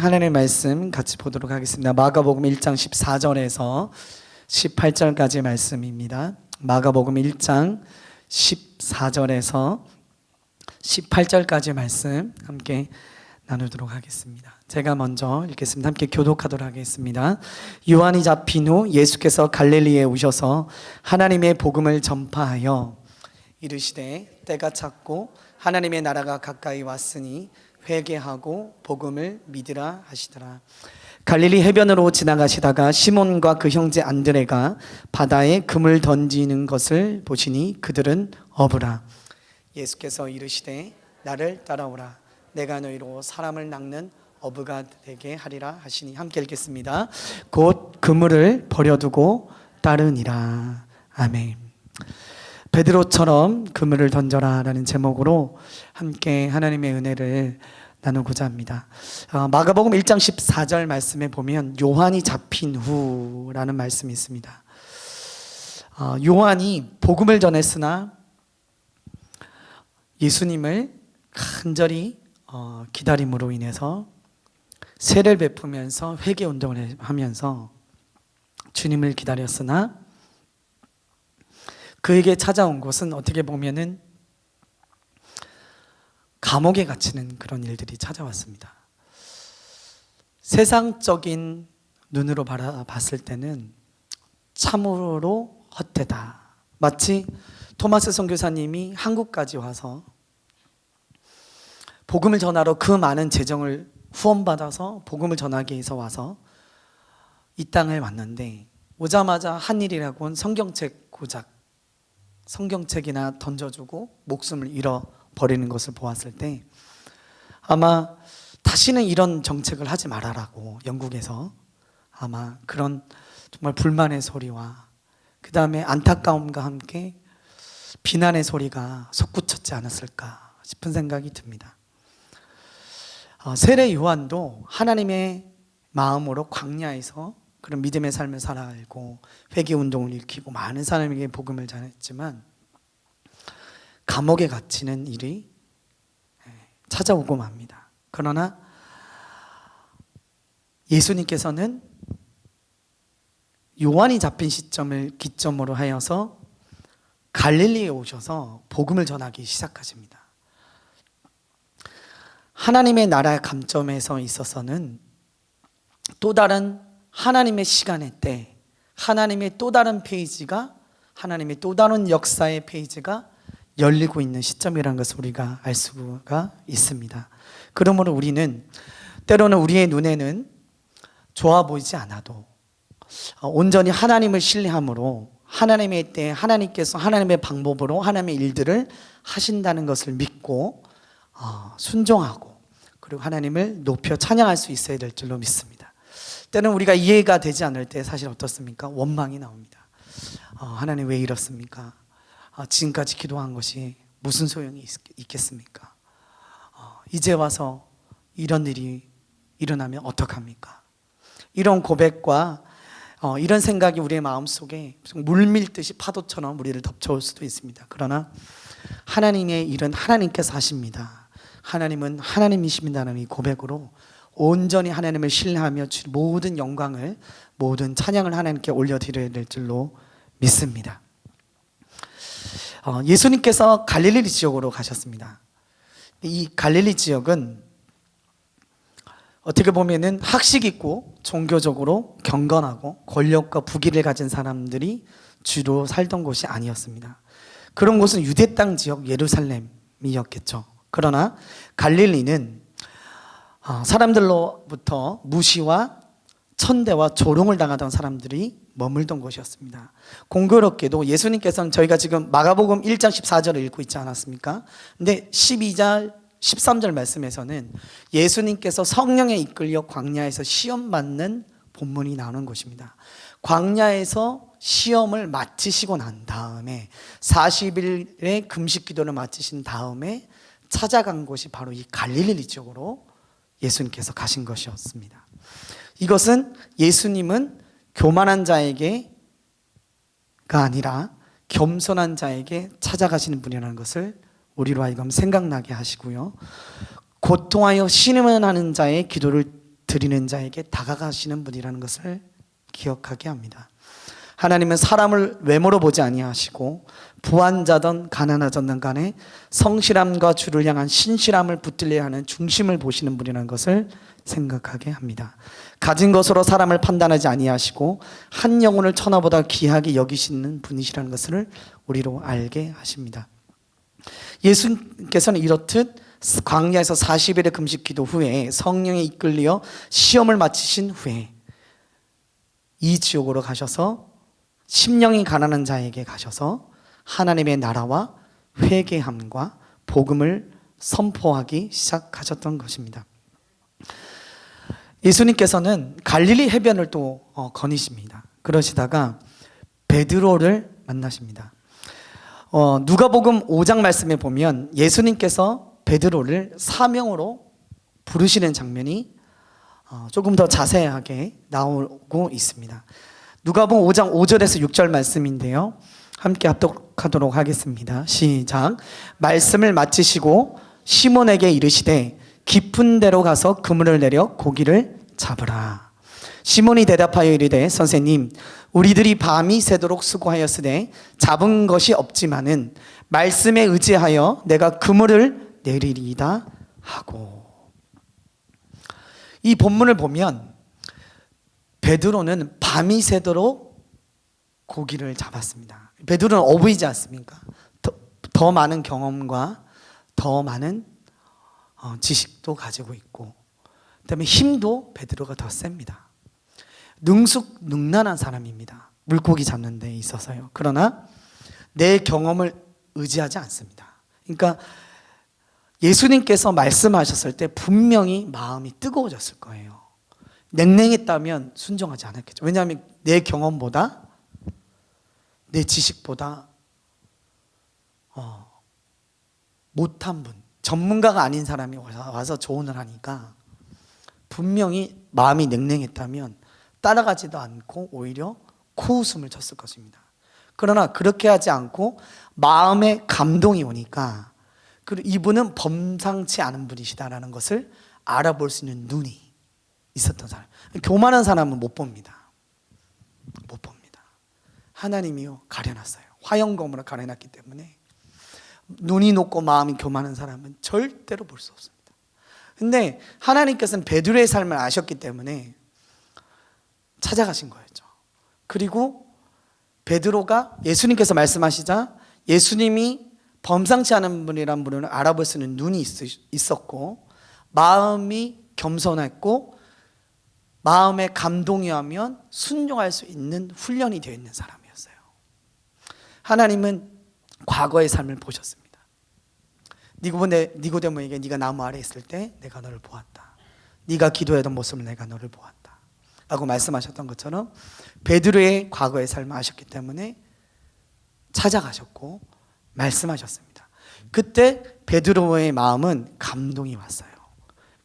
하나님의 말씀 같이 보도록 하겠습니다. 마가복음 1장 14절에서 18절까지의 말씀입니다. 마가복음 1장 14절에서 18절까지의 말씀 함께 나누도록 하겠습니다. 제가 먼저 읽겠습니다. 함께 교독하도록 하겠습니다. 요한이 잡힌 후 예수께서 갈릴리에 오셔서 하나님의 복음을 전파하여 이르시되 때가 찼고 하나님의 나라가 가까이 왔으니 회개하고 복음을 믿으라 하시더라. 갈릴리 해변으로 지나가시다가 시몬과 그 형제 안드레가 바다에 금을 던지는 것을 보시니 그들은 어부라. 예수께서 이르시되 나를 따라오라. 내가 너희로 사람을 낚는 어부가 되게 하리라 하시니 함께 읽겠습니다. 곧 그물을 버려두고 따르니라. 아멘. 베드로처럼 그물을 던져라 라는 제목으로 함께 하나님의 은혜를 나누고자 합니다. 마가복음 1장 14절 말씀에 보면 요한이 잡힌 후라는 말씀이 있습니다. 요한이 복음을 전했으나 예수님을 간절히 기다림으로 인해서 세례를 베푸면서 회개운동을 하면서 주님을 기다렸으나 그에게 찾아온 것은 어떻게 보면은 감옥에 갇히는 그런 일들이 찾아왔습니다. 세상적인 눈으로 바라봤을 때는 참으로 헛되다. 마치 토마스 선교사님이 한국까지 와서 복음을 전하러 그 많은 재정을 후원받아서 복음을 전하기 위해서 와서 이 땅을 왔는데 오자마자 한 일이라고는 성경책 고작 성경책이나 던져주고 목숨을 잃어버리는 것을 보았을 때 아마 다시는 이런 정책을 하지 말아라고 영국에서 아마 그런 정말 불만의 소리와 그 다음에 안타까움과 함께 비난의 소리가 솟구쳤지 않았을까 싶은 생각이 듭니다. 세례 요한도 하나님의 마음으로 광야에서 그런 믿음의 삶을 살아가고 회개운동을 일으키고 많은 사람에게 복음을 전했지만 감옥에 갇히는 일이 찾아오고 맙니다. 그러나 예수님께서는 요한이 잡힌 시점을 기점으로 하여서 갈릴리에 오셔서 복음을 전하기 시작하십니다. 하나님의 나라의 감점에서 있어서는 또 다른 하나님의 시간의 때, 하나님의 또 다른 페이지가, 하나님의 또 다른 역사의 페이지가 열리고 있는 시점이라는 것을 우리가 알 수가 있습니다. 그러므로 우리는 때로는 우리의 눈에는 좋아 보이지 않아도 온전히 하나님을 신뢰함으로 하나님의 때에 하나님께서 하나님의 방법으로 하나님의 일들을 하신다는 것을 믿고 순종하고 그리고 하나님을 높여 찬양할 수 있어야 될 줄로 믿습니다. 때는 우리가 이해가 되지 않을 때 사실 어떻습니까? 원망이 나옵니다. 하나님 왜 이렇습니까? 지금까지 기도한 것이 무슨 소용이 있겠습니까? 이제 와서 이런 일이 일어나면 어떡합니까? 이런 고백과 이런 생각이 우리의 마음속에 물밀듯이 파도처럼 우리를 덮쳐올 수도 있습니다. 그러나 하나님의 일은 하나님께서 하십니다. 하나님은 하나님이십니다라는 이 고백으로 온전히 하나님을 신뢰하며 모든 영광을 모든 찬양을 하나님께 올려드려야 될 줄로 믿습니다. 예수님께서 갈릴리 지역으로 가셨습니다. 이 갈릴리 지역은 어떻게 보면은 학식 있고 종교적으로 경건하고 권력과 부귀를 가진 사람들이 주로 살던 곳이 아니었습니다. 그런 곳은 유대 땅 지역 예루살렘이었겠죠. 그러나 갈릴리는 사람들로부터 무시와 천대와 조롱을 당하던 사람들이 머물던 곳이었습니다. 공교롭게도 예수님께서는 저희가 지금 마가복음 1장 14절을 읽고 있지 않았습니까? 근데 12절 13절 말씀에서는 예수님께서 성령에 이끌려 광야에서 시험 받는 본문이 나오는 곳입니다. 광야에서 시험을 마치시고 난 다음에 40일의 금식 기도를 마치신 다음에 찾아간 곳이 바로 이 갈릴리 지역으로 예수님께서 가신 것이었습니다. 이것은 예수님은 교만한 자에게가 아니라 겸손한 자에게 찾아가시는 분이라는 것을 우리로 하여금 생각나게 하시고요, 고통하여 신음하는 자의 기도를 드리는 자에게 다가가시는 분이라는 것을 기억하게 합니다. 하나님은 사람을 외모로 보지 아니하시고 부한자든 가난하든 간에 성실함과 주를 향한 신실함을 붙들려야 하는 중심을 보시는 분이라는 것을 생각하게 합니다. 가진 것으로 사람을 판단하지 아니하시고 한 영혼을 천하보다 귀하게 여기시는 분이시라는 것을 우리로 알게 하십니다. 예수님께서는 이렇듯 광야에서 40일의 금식 기도 후에 성령에 이끌려 시험을 마치신 후에 이 지옥으로 가셔서 심령이 가난한 자에게 가셔서 하나님의 나라와 회개함과 복음을 선포하기 시작하셨던 것입니다. 예수님께서는 갈릴리 해변을 또 거니십니다. 그러시다가 베드로를 만나십니다. 누가복음 5장 말씀에 보면 예수님께서 베드로를 사명으로 부르시는 장면이 조금 더 자세하게 나오고 있습니다. 누가복음 5장 5절에서 6절 말씀인데요, 함께 합독하도록 하겠습니다. 시작. 말씀을 마치시고 시몬에게 이르시되 깊은 데로 가서 그물을 내려 고기를 잡으라. 시몬이 대답하여 이르되 선생님, 우리들이 밤이 새도록 수고하였으되 잡은 것이 없지만은 말씀에 의지하여 내가 그물을 내리리이다 하고. 이 본문을 보면 베드로는 밤이 새도록 고기를 잡았습니다. 베드로는 어부이지 않습니까? 더 많은 경험과 더 많은 지식도 가지고 있고, 그다음에 힘도 베드로가 더 셉니다. 능숙능란한 사람입니다. 물고기 잡는 데 있어서요. 그러나 내 경험을 의지하지 않습니다. 그러니까 예수님께서 말씀하셨을 때 분명히 마음이 뜨거워졌을 거예요. 냉랭했다면 순종하지 않았겠죠. 왜냐하면 내 경험보다 내 지식보다 못한 분, 전문가가 아닌 사람이 와서 조언을 하니까 분명히 마음이 냉랭했다면 따라가지도 않고 오히려 코웃음을 쳤을 것입니다. 그러나 그렇게 하지 않고 마음에 감동이 오니까 이분은 범상치 않은 분이시다라는 것을 알아볼 수 있는 눈이 있었던 사람. 교만한 사람은 못 봅니다. 못 봅니다. 하나님이요 가려놨어요. 화영검으로 가려놨기 때문에 눈이 높고 마음이 교만한 사람은 절대로 볼 수 없습니다. 근데 하나님께서는 베드로의 삶을 아셨기 때문에 찾아가신 거였죠. 그리고 베드로가 예수님께서 말씀하시자 예수님이 범상치 않은 분이란 분을 알아볼 수 있는 눈이 있었고, 마음이 겸손했고, 마음에 감동이 하면 순종할 수 있는 훈련이 되어 있는 사람이었어요. 하나님은 과거의 삶을 보셨습니다. 니고데모에게 네가 나무 아래 있을 때 내가 너를 보았다. 네가 기도하던 모습을 내가 너를 보았다 라고 말씀하셨던 것처럼 베드로의 과거의 삶을 아셨기 때문에 찾아가셨고 말씀하셨습니다. 그때 베드로의 마음은 감동이 왔어요.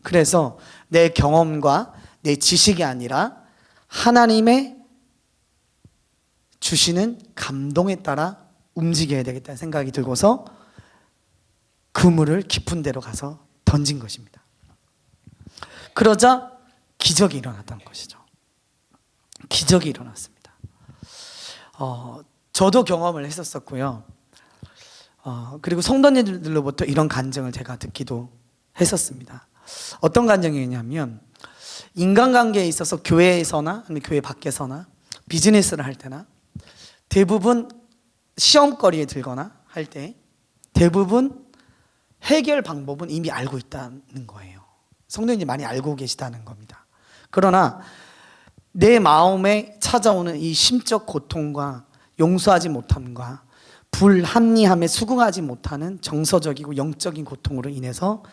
그래서 내 경험과 내 지식이 아니라 하나님의 주시는 감동에 따라 움직여야 되겠다는 생각이 들고서 그물을 깊은 데로 가서 던진 것입니다. 그러자 기적이 일어났다는 것이죠. 기적이 일어났습니다. 저도 경험을 했었고요. 그리고 성도님들로부터 이런 간증을 제가 듣기도 했었습니다. 어떤 간증이냐면 인간관계에 있어서 교회에서나 아니면 교회 밖에서나 비즈니스를 할 때나 대부분 시험거리에 들거나 할 때 대부분 해결 방법은 이미 알고 있다는 거예요. 성도님이 많이 알고 계시다는 겁니다. 그러나 내 마음에 찾아오는 이 심적 고통과 용서하지 못함과 불합리함에 수긍하지 못하는 정서적이고 영적인 고통으로 인해서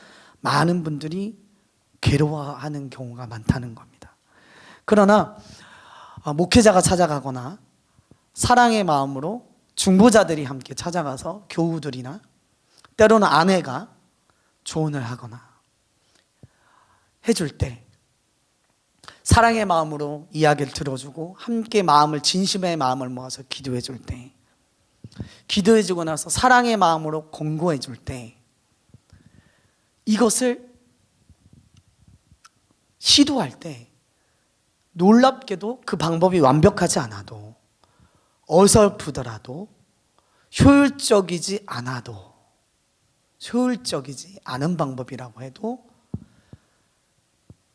많은 분들이 괴로워하는 경우가 많다는 겁니다. 그러나 목회자가 찾아가거나 사랑의 마음으로 중보자들이 함께 찾아가서 교우들이나 때로는 아내가 조언을 하거나 해줄 때 사랑의 마음으로 이야기를 들어주고 함께 진심의 마음을 모아서 기도해 줄 때, 기도해 주고 나서 사랑의 마음으로 권고해 줄 때, 이것을 시도할 때 놀랍게도 그 방법이 완벽하지 않아도, 어설프더라도, 효율적이지 않은 방법이라고 해도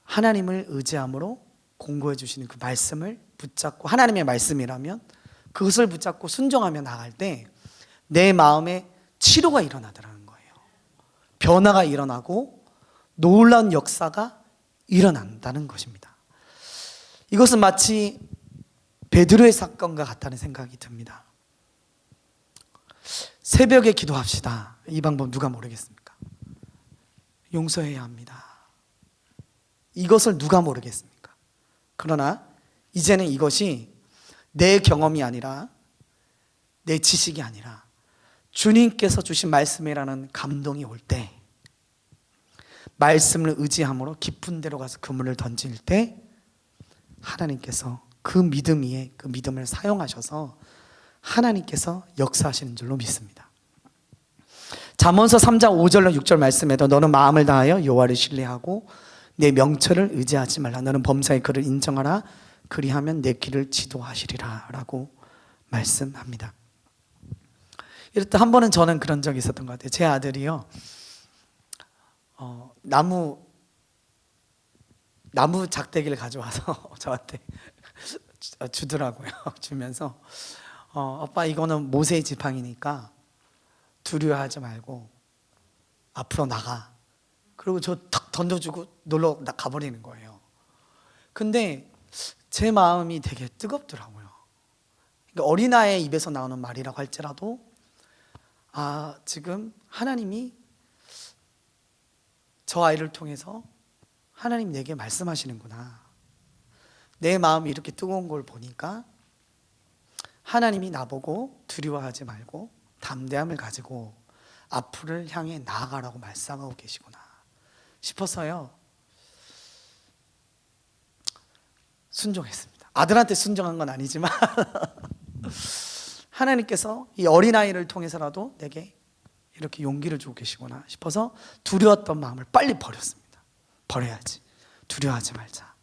하나님을 의지함으로 공고해 주시는 그 말씀을 붙잡고, 하나님의 말씀이라면 그것을 붙잡고 순종하며 나갈 때 내 마음에 치료가 일어나더라는 거예요. 변화가 일어나고 놀라운 역사가 일어난다는 것입니다. 이것은 마치 베드로의 사건과 같다는 생각이 듭니다. 새벽에 기도합시다. 이 방법 누가 모르겠습니까? 용서해야 합니다. 이것을 누가 모르겠습니까? 그러나 이제는 이것이 내 경험이 아니라, 내 지식이 아니라 주님께서 주신 말씀이라는 감동이 올 때, 말씀을 의지함으로 깊은 데로 가서 그물을 던질 때 하나님께서 그 믿음 위에 그 믿음을 사용하셔서 하나님께서 역사하시는 줄로 믿습니다. 잠언서 3장 5절로 6절 말씀에도 너는 마음을 다하여 여호와를 신뢰하고 내 명철을 의지하지 말라. 너는 범사의 그를 인정하라. 그리하면 내 길을 지도하시리라 라고 말씀합니다. 이럴 때 한 번은 저는 그런 적이 있었던 것 같아요. 제 아들이요, 나무 작대기를 가져와서 저한테 주더라고요. 주면서 아빠 이거는 모세의 지팡이니까 두려워하지 말고 앞으로 나가. 그리고 저 탁 던져주고 놀러 가버리는 거예요. 근데 제 마음이 되게 뜨겁더라고요. 그러니까 어린아이의 입에서 나오는 말이라고 할지라도 지금 하나님이 저 아이를 통해서 하나님 내게 말씀하시는구나. 내 마음이 이렇게 뜨거운 걸 보니까 하나님이 나보고 두려워하지 말고 담대함을 가지고 앞을 향해 나아가라고 말씀하고 계시구나 싶어서요, 순종했습니다. 아들한테 순종한 건 아니지만 하나님께서 이 어린아이를 통해서라도 내게 이렇게 용기를 주고 계시구나 싶어서 두려웠던 마음을 빨리 버렸습니다. 버려야지. 두려워하지 말자.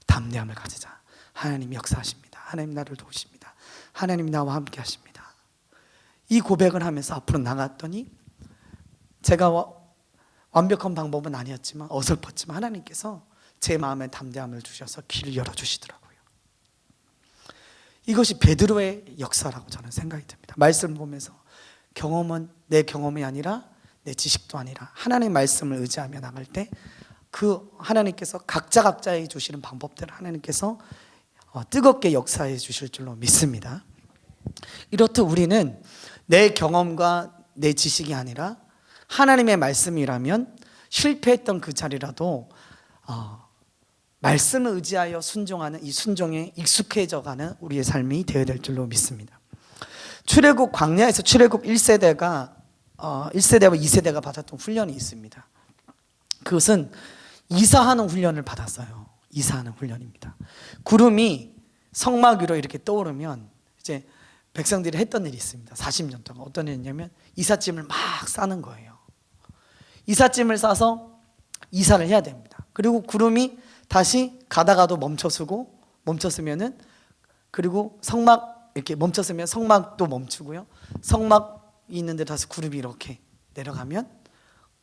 담대함을 가지자. 하나님이 역사하십니다. 하나님 나를 도우십니다. 하나님이 나와 함께 하십니다. 이 고백을 하면서 앞으로 나갔더니 제가 완벽한 방법은 아니었지만, 어설펐지만 하나님께서 제 마음에 담대함을 주셔서 길을 열어주시더라고요. 이것이 베드로의 역사라고 저는 생각이 듭니다. 말씀을 보면서 경험은 내 경험이 아니라, 내 지식도 아니라 하나님의 말씀을 의지하며 나갈 때 그 하나님께서 각자의 주시는 방법대로 하나님께서 뜨겁게 역사해 주실 줄로 믿습니다. 이렇듯 우리는 내 경험과 내 지식이 아니라 하나님의 말씀이라면 실패했던 그 자리라도 말씀을 의지하여 순종하는 이 순종에 익숙해져가는 우리의 삶이 되어야 될 줄로 믿습니다. 출애굽 광야에서 출애굽 1세대와 2세대가 받았던 훈련이 있습니다. 그것은 이사하는 훈련을 받았어요. 이사하는 훈련입니다. 구름이 성막 위로 이렇게 떠오르면 이제 백성들이 했던 일이 있습니다. 40년 동안 어떤 일이냐면 이삿짐을 막 싸는 거예요. 이삿짐을 싸서 이사를 해야 됩니다. 그리고 구름이 다시 가다가도 멈췄으면은, 그리고 성막 이렇게 멈췄으면 성막도 멈추고요. 성막이 있는데 다시 구름이 이렇게 내려가면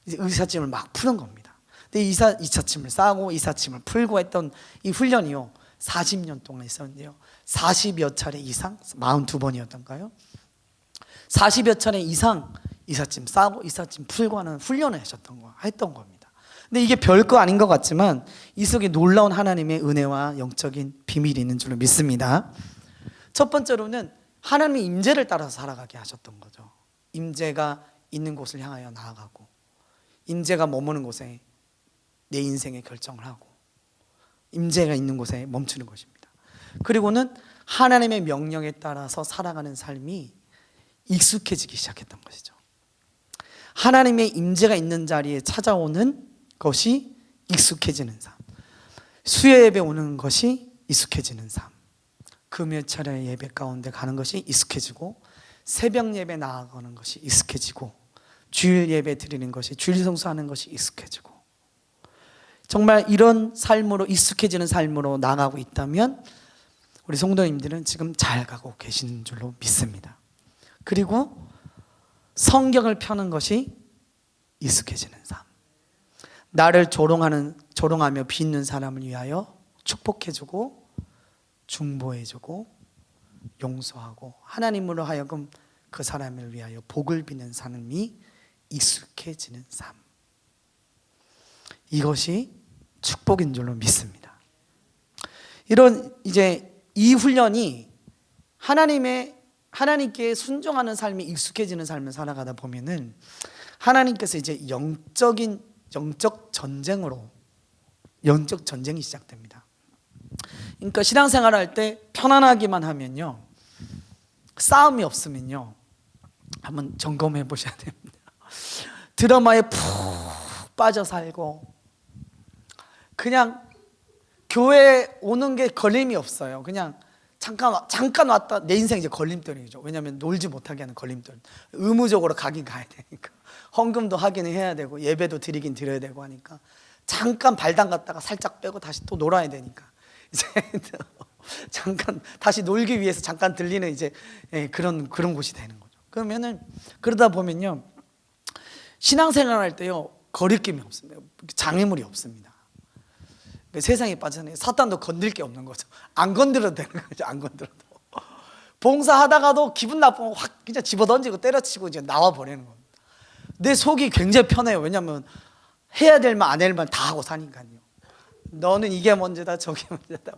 이제 이삿짐을 막 푸는 겁니다. 근데 이삿짐을 싸고 이삿짐을 풀고 했던 이 훈련이요 40년 동안 있었는데요, 40여 차례 이상, 42번이었던가요? 40여 차례 이상 이삿짐 싸고 이삿짐 풀고 하는 훈련을 했던 겁니다. 근데 이게 별거 아닌 것 같지만 이 속에 놀라운 하나님의 은혜와 영적인 비밀이 있는 줄로 믿습니다. 첫 번째로는 하나님의 임재를 따라서 살아가게 하셨던 거죠. 임재가 있는 곳을 향하여 나아가고, 임재가 머무는 곳에 내 인생의 결정을 하고, 임재가 있는 곳에 멈추는 것입니다. 그리고는 하나님의 명령에 따라서 살아가는 삶이 익숙해지기 시작했던 것이죠. 하나님의 임재가 있는 자리에 찾아오는 것이 익숙해지는 삶, 수요 예배 오는 것이 익숙해지는 삶, 금요 차례 예배 가운데 가는 것이 익숙해지고, 새벽 예배 나아가는 것이 익숙해지고, 주일 예배 드리는 것이, 주일 성수하는 것이 익숙해지고, 정말 이런 삶으로 익숙해지는 삶으로 나가고 있다면 우리 성도님들은 지금 잘 가고 계시는 줄로 믿습니다. 그리고 성경을 펴는 것이 익숙해지는 삶, 나를 조롱하며 비웃는 사람을 위하여 축복해주고 중보해주고 용서하고 하나님으로 하여금 그 사람을 위하여 복을 비는 삶이 익숙해지는 삶, 이것이 축복인 줄로 믿습니다. 이런 이제 이 훈련이 하나님께 순종하는 삶이 익숙해지는 삶을 살아가다 보면은 하나님께서 이제 영적 전쟁이 시작됩니다. 그러니까 신앙생활 할 때 편안하기만 하면요, 싸움이 없으면요, 한번 점검해 보셔야 됩니다. 드라마에 푹 빠져 살고 그냥 교회 오는 게 걸림이 없어요. 그냥 잠깐 왔다, 내 인생 이제 걸림돌이죠. 왜냐하면 놀지 못하게 하는 걸림돌. 의무적으로 가긴 가야 되니까, 헌금도 하긴 해야 되고 예배도 드리긴 드려야 되고 하니까 잠깐 발 담갔다가 살짝 빼고 다시 또 놀아야 되니까 이제 잠깐 다시 놀기 위해서 잠깐 들리는 이제 그런 곳이 되는 거죠. 그러다 보면요, 신앙생활 할 때요, 거리낌이 없습니다. 장애물이 없습니다. 세상에 빠져서 사탄도 건들 게 없는 거죠. 안 건드려도 되는 거죠. 안 건드려도. 봉사하다가도 기분 나쁘면 확 그냥 집어던지고 때려치고 이제 나와 버리는 겁니다. 내 속이 굉장히 편해요. 왜냐하면 해야 될 말 안 할 말 다 하고 사니까요. 너는 이게 문제다 저게 문제다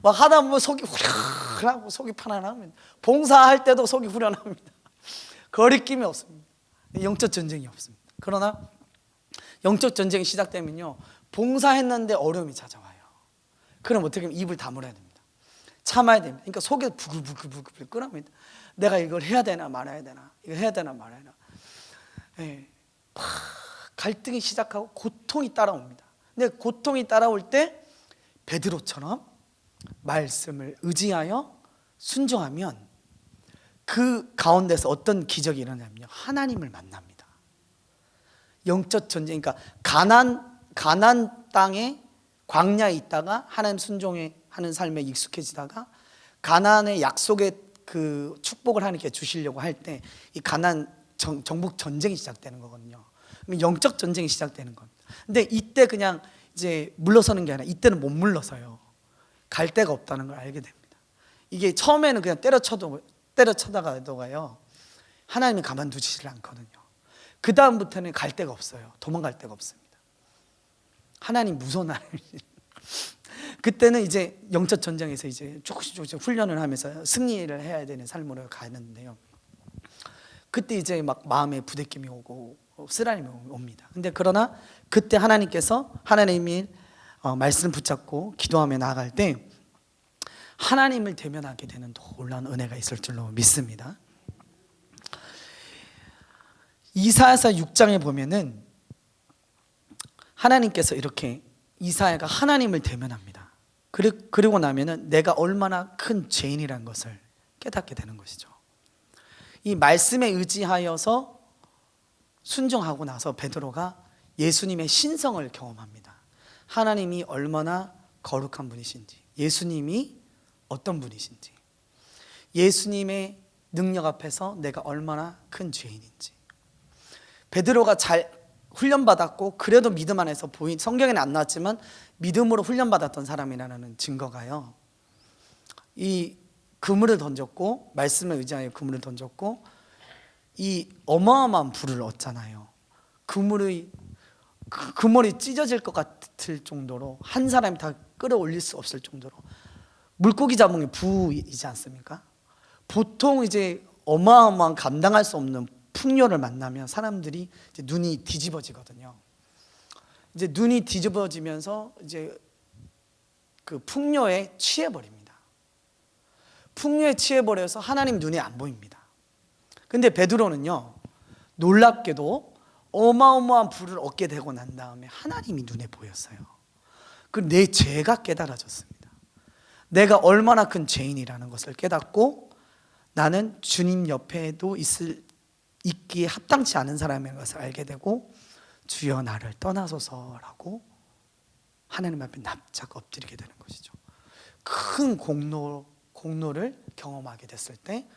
막 하다 보면 속이 후련하고 속이 편안하면, 봉사할 때도 속이 후련합니다. 거리낌이 없습니다. 영적 전쟁이 없습니다. 그러나 영적 전쟁이 시작되면요, 봉사했는데 어려움이 찾아와요. 그럼 어떻게 하면 입을 다물어야 됩니다. 참아야 됩니다. 그러니까 속에 부글부글 끓습니다. 내가 이걸 해야 되나 말아야 되나, 이거 해야 되나 말아야 되나. 막 갈등이 시작하고 고통이 따라옵니다. 근데 고통이 따라올 때 베드로처럼 말씀을 의지하여 순종하면 그 가운데서 어떤 기적이 일어나면요, 하나님을 만납니다. 영적 전쟁, 그러니까 가나안 땅에 광야에 있다가 하나님 순종하는 삶에 익숙해지다가 가나안의 약속의 그 축복을 하나님께 주시려고 할 때 이 가나안 정복 전쟁이 시작되는 거거든요. 영적 전쟁이 시작되는 겁니다. 근데 이때 그냥 이제 물러서는 게 아니라 이때는 못 물러서요. 갈 데가 없다는 걸 알게 됩니다. 이게 처음에는 그냥 때려쳐다가도가요, 하나님이 가만두시질 않거든요. 그 다음부터는 갈 데가 없어요. 도망갈 데가 없습니다. 하나님 무서운 하나님. 그때는 이제 영적 전쟁에서 이제 조금씩 훈련을 하면서 승리를 해야 되는 삶으로 가는데요, 그때 이제 막 마음에 부대낌이 오고 쓰라림이 옵니다. 근데 그러나 그때 하나님이 말씀을 붙잡고 기도하며 나아갈 때 하나님을 대면하게 되는 놀라운 은혜가 있을 줄로 믿습니다. 이사야서 6장에 보면은 하나님께서 이렇게 이사야가 하나님을 대면합니다. 그리고 나면은 내가 얼마나 큰 죄인이라는 것을 깨닫게 되는 것이죠. 이 말씀에 의지하여서 순종하고 나서 베드로가 예수님의 신성을 경험합니다. 하나님이 얼마나 거룩한 분이신지, 예수님이 어떤 분이신지, 예수님의 능력 앞에서 내가 얼마나 큰 죄인인지. 베드로가 잘 훈련받았고 그래도 믿음 안에서 성경에는 안 나왔지만 믿음으로 훈련받았던 사람이라는 증거가요, 이 그물을 던졌고 말씀에 의지하여 그물을 던졌고 이 어마어마한 불을 얻잖아요. 그물이 찢어질 것 같을 정도로, 한 사람이 다 끌어올릴 수 없을 정도로 물고기 잡은 게 부이지 않습니까? 보통 이제 어마어마한 감당할 수 없는 풍요를 만나면 사람들이 이제 눈이 뒤집어지거든요. 이제 눈이 뒤집어지면서 이제 그 풍요에 취해버립니다. 풍요에 취해버려서 하나님 눈에 안 보입니다. 근데 베드로는요, 놀랍게도 어마어마한 불을 얻게 되고 난 다음에 하나님이 눈에 보였어요. 그 내 죄가 깨달아졌습니다. 내가 얼마나 큰 죄인이라는 것을 깨닫고 나는 주님 옆에도 있기에 합당치 않은 사람인 것을 알게 되고 주여 나를 떠나소서라고 하나님 앞에 납작 엎드리게 되는 것이죠. 큰 공로를 경험하게 됐을 때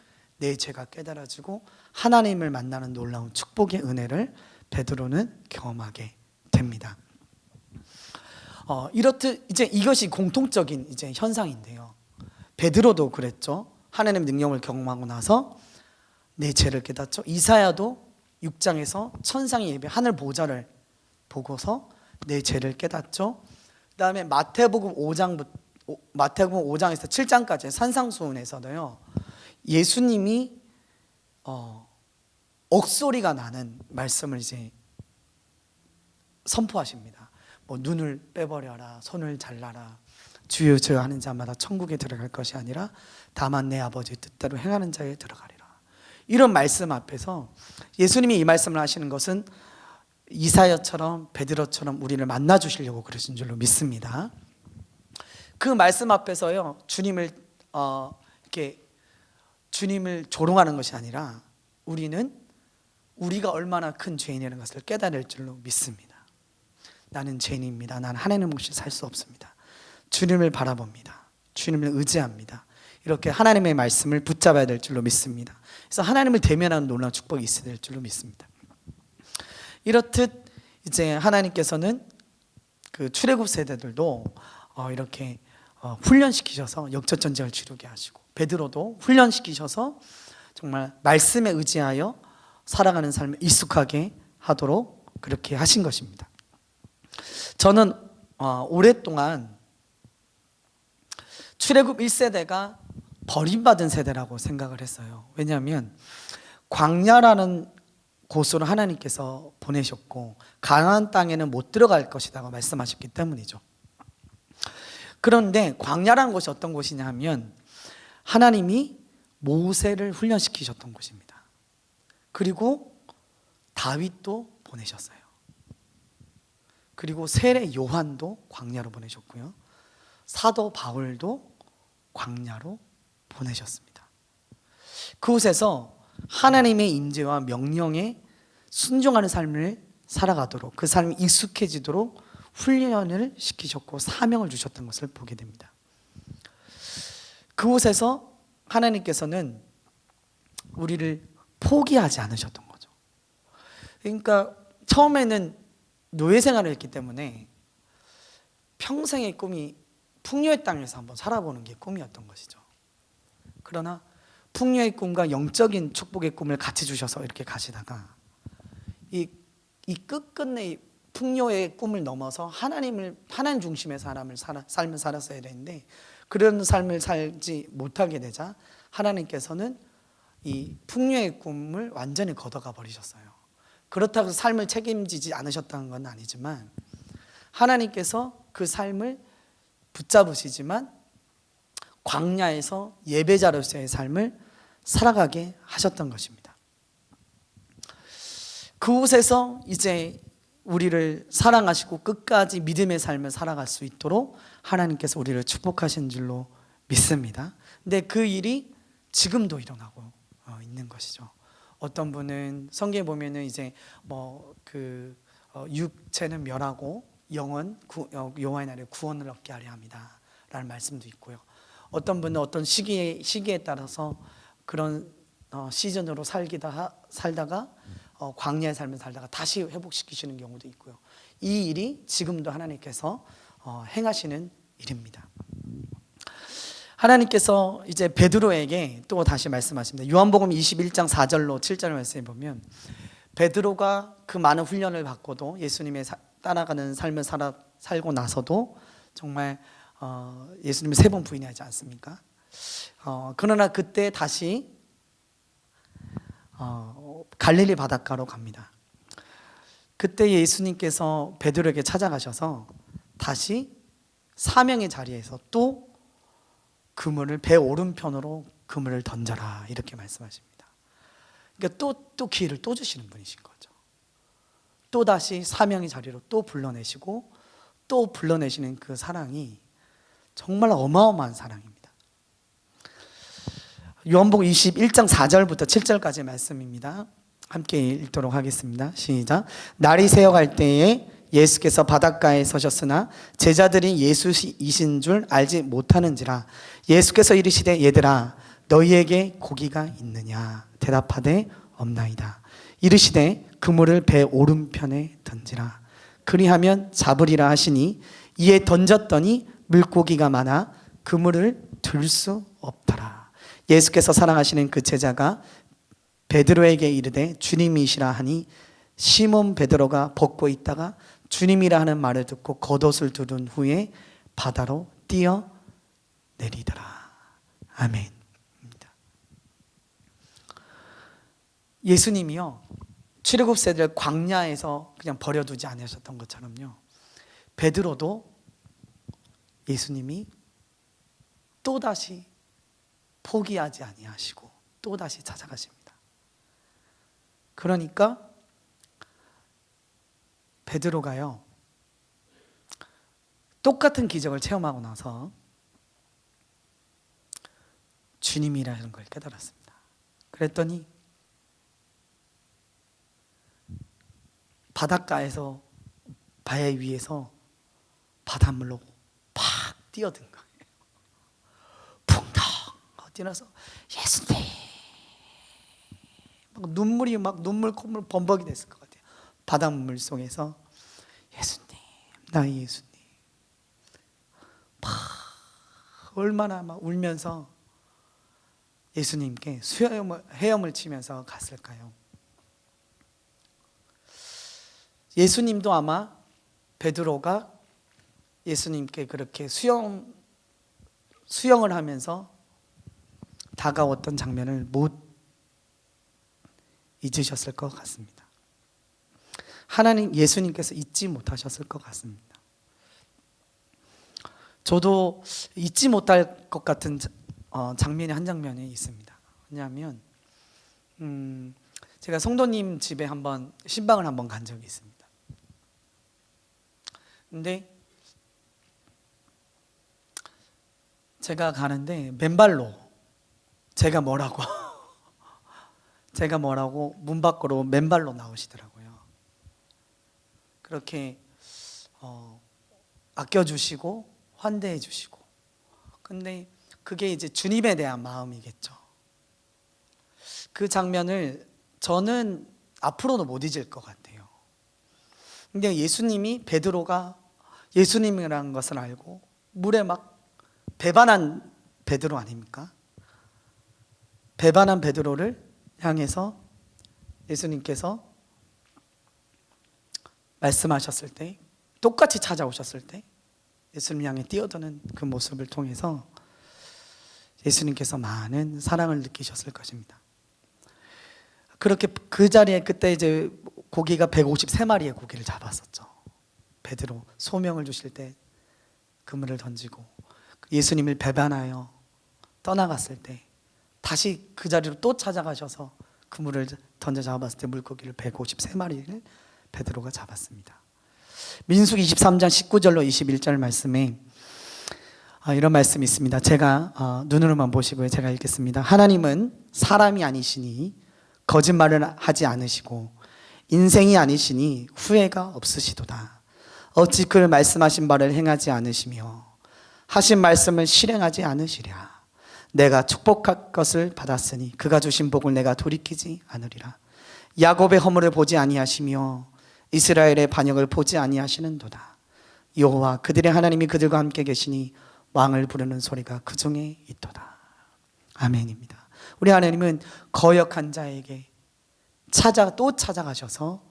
내 죄가 깨달아지고 하나님을 만나는 놀라운 축복의 은혜를 베드로는 경험하게 됩니다. 이렇듯 이제 이것이 공통적인 이제 현상인데요. 베드로도 그랬죠. 하나님의 능력을 경험하고 나서 내 죄를 깨닫죠. 이사야도 6장에서 천상의 예배 하늘 보좌를 보고서 내 죄를 깨닫죠. 그다음에 마태복음 5장에서 7장까지 산상수훈에서도요. 예수님이 억소리가 나는 말씀을 이제 선포하십니다. 뭐 눈을 빼버려라, 손을 잘라라, 주여 주여 하는 자마다 천국에 들어갈 것이 아니라 다만 내 아버지의 뜻대로 행하는 자에 들어가리라. 이런 말씀 앞에서 예수님이 이 말씀을 하시는 것은 이사야처럼 베드로처럼 우리를 만나 주시려고 그러신 줄로 믿습니다. 그 말씀 앞에서요, 주님을 조롱하는 것이 아니라 우리는 우리가 얼마나 큰 죄인이라는 것을 깨달을 줄로 믿습니다. 나는 죄인입니다. 나는 하나님 없이 살 수 없습니다. 주님을 바라봅니다. 주님을 의지합니다. 이렇게 하나님의 말씀을 붙잡아야 될 줄로 믿습니다. 그래서 하나님을 대면하는 놀라운 축복이 있어야 될 줄로 믿습니다. 이렇듯 이제 하나님께서는 그 출애굽 세대들도 이렇게 훈련시키셔서 역적 전쟁을 치르게 하시고, 베드로도 훈련시키셔서 정말 말씀에 의지하여 살아가는 삶에 익숙하게 하도록 그렇게 하신 것입니다. 저는 오랫동안 출애굽 1세대가 버림받은 세대라고 생각을 했어요. 왜냐하면 광야라는 곳으로 하나님께서 보내셨고 가나안 땅에는 못 들어갈 것이라고 말씀하셨기 때문이죠. 그런데 광야라는 곳이 어떤 곳이냐 하면 하나님이 모세를 훈련시키셨던 곳입니다. 그리고 다윗도 보내셨어요. 그리고 세례 요한도 광야로 보내셨고요. 사도 바울도 광야로 보내셨습니다. 그곳에서 하나님의 임재와 명령에 순종하는 삶을 살아가도록, 그 삶이 익숙해지도록 훈련을 시키셨고 사명을 주셨던 것을 보게 됩니다. 그곳에서 하나님께서는 우리를 포기하지 않으셨던 거죠. 그러니까 처음에는 노예 생활을 했기 때문에 평생의 꿈이 풍요의 땅에서 한번 살아보는 게 꿈이었던 것이죠. 그러나 풍요의 꿈과 영적인 축복의 꿈을 같이 주셔서 이렇게 가시다가 이 끝끝내 풍요의 꿈을 넘어서 하나님 중심의 삶을 살았어야 되는데 그런 삶을 살지 못하게 되자 하나님께서는 이 풍요의 꿈을 완전히 걷어가 버리셨어요. 그렇다고 해서 삶을 책임지지 않으셨다는 건 아니지만 하나님께서 그 삶을 붙잡으시지만 광야에서 예배자로서의 삶을 살아가게 하셨던 것입니다. 그곳에서 이제 우리를 사랑하시고 끝까지 믿음의 삶을 살아갈 수 있도록 하나님께서 우리를 축복하신 줄로 믿습니다. 근데 그 일이 지금도 일어나고 있는 것이죠. 어떤 분은 성경에 보면은 이제 육체는 멸하고 영은 여호와의 날에 구원을 얻게 하려 합니다라는 말씀도 있고요. 어떤 분은 어떤 시기에 따라서 그런 시즌으로 살다가 광야의 삶을 살다가 다시 회복시키시는 경우도 있고요. 이 일이 지금도 하나님께서 행하시는 일입니다. 하나님께서 이제 베드로에게 또 다시 말씀하십니다. 요한복음 21장 4절로 7절 말씀에 보면 베드로가 그 많은 훈련을 받고도 예수님의 따라가는 삶을 살고 나서도 정말 예수님을 3번 부인하지 않습니까? 그러나 그때 다시 갈릴리 바닷가로 갑니다. 그때 예수님께서 베드로에게 찾아가셔서 다시 사명의 자리에서 또 그물을 배 오른편으로 그물을 던져라 이렇게 말씀하십니다. 그러니까 또 기회를 또 주시는 분이신 거죠. 또 다시 사명의 자리로 또 불러내시고 또 불러내시는 그 사랑이 정말 어마어마한 사랑입니다. 요한복음 21장 4절부터 7절까지 말씀입니다. 함께 읽도록 하겠습니다. 시작. 날이 새어갈 때에 예수께서 바닷가에 서셨으나 제자들이 예수이신 줄 알지 못하는지라. 예수께서 이르시되 얘들아 너희에게 고기가 있느냐 대답하되 없나이다. 이르시되 그물을 배 오른편에 던지라. 그리하면 잡으리라 하시니 이에 던졌더니 물고기가 많아 그물을 들 수 없더라. 예수께서 사랑하시는 그 제자가 베드로에게 이르되 주님이시라 하니 시몬 베드로가 벗고 있다가 주님이라 하는 말을 듣고 겉옷을 두른 후에 바다로 뛰어내리더라. 아멘. 예수님이요 출애굽세대를 광야에서 그냥 버려두지 않으셨던 것처럼요, 베드로도 예수님이 또다시 포기하지 아니하시고 또다시 찾아가십니다. 그러니까 베드로가요 똑같은 기적을 체험하고 나서 주님이라는 걸 깨달았습니다. 그랬더니 바닷가에서 바위 위에서 바닷물로 팍 뛰어든 거예요. 붕덩 뛰어서 예수님, 막 눈물이 막 눈물 콧물 범벅이 됐을 것 같아요. 바닷물 속에서 예수님, 나의 예수님, 막 얼마나 막 울면서 예수님께 헤엄을 치면서 갔을까요? 예수님도 아마 베드로가 예수님께 그렇게 수영을 하면서 다가왔던 장면을 못 잊으셨을 것 같습니다. 하나님 예수님께서 잊지 못하셨을 것 같습니다. 저도 잊지 못할 것 같은 장면이 한 장면이 있습니다. 왜냐하면 제가 성도님 집에 한번 신방을 한번 간 적이 있습니다. 근데 제가 가는데 맨발로 제가 뭐라고 문 밖으로 맨발로 나오시더라고요. 그렇게 아껴주시고 환대해 주시고. 근데 그게 이제 주님에 대한 마음이겠죠. 그 장면을 저는 앞으로도 못 잊을 것 같아요. 근데 예수님이 베드로가 예수님이라는 것을 알고 물에 막 배반한 베드로 아닙니까? 배반한 베드로를 향해서 예수님께서 말씀하셨을 때, 똑같이 찾아오셨을 때 예수님 향해 뛰어드는 그 모습을 통해서 예수님께서 많은 사랑을 느끼셨을 것입니다. 그렇게 그 자리에 그때 이제 고기가 153마리의 고기를 잡았었죠. 베드로 소명을 주실 때 그물을 던지고 예수님을 배반하여 떠나갔을 때 다시 그 자리로 또 찾아가셔서 그물을 던져 잡았을 때 물고기를 153마리를 베드로가 잡았습니다. 민수기 23장 19절로 21절 말씀에 이런 말씀이 있습니다. 제가 눈으로만 보시고요, 제가 읽겠습니다. 하나님은 사람이 아니시니 거짓말을 하지 않으시고 인생이 아니시니 후회가 없으시도다. 어찌 그를 말씀하신 바를 행하지 않으시며 하신 말씀을 실행하지 않으시랴. 내가 축복할 것을 받았으니 그가 주신 복을 내가 돌이키지 않으리라. 야곱의 허물을 보지 아니하시며 이스라엘의 반역을 보지 아니하시는도다. 여호와 그들의 하나님이 그들과 함께 계시니 왕을 부르는 소리가 그 중에 있도다. 아멘입니다. 우리 하나님은 거역한 자에게 또 찾아가셔서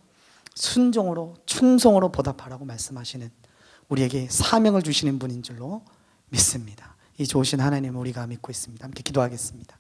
순종으로 충성으로 보답하라고 말씀하시는, 우리에게 사명을 주시는 분인 줄로 믿습니다. 이 좋으신 하나님을 우리가 믿고 있습니다. 함께 기도하겠습니다.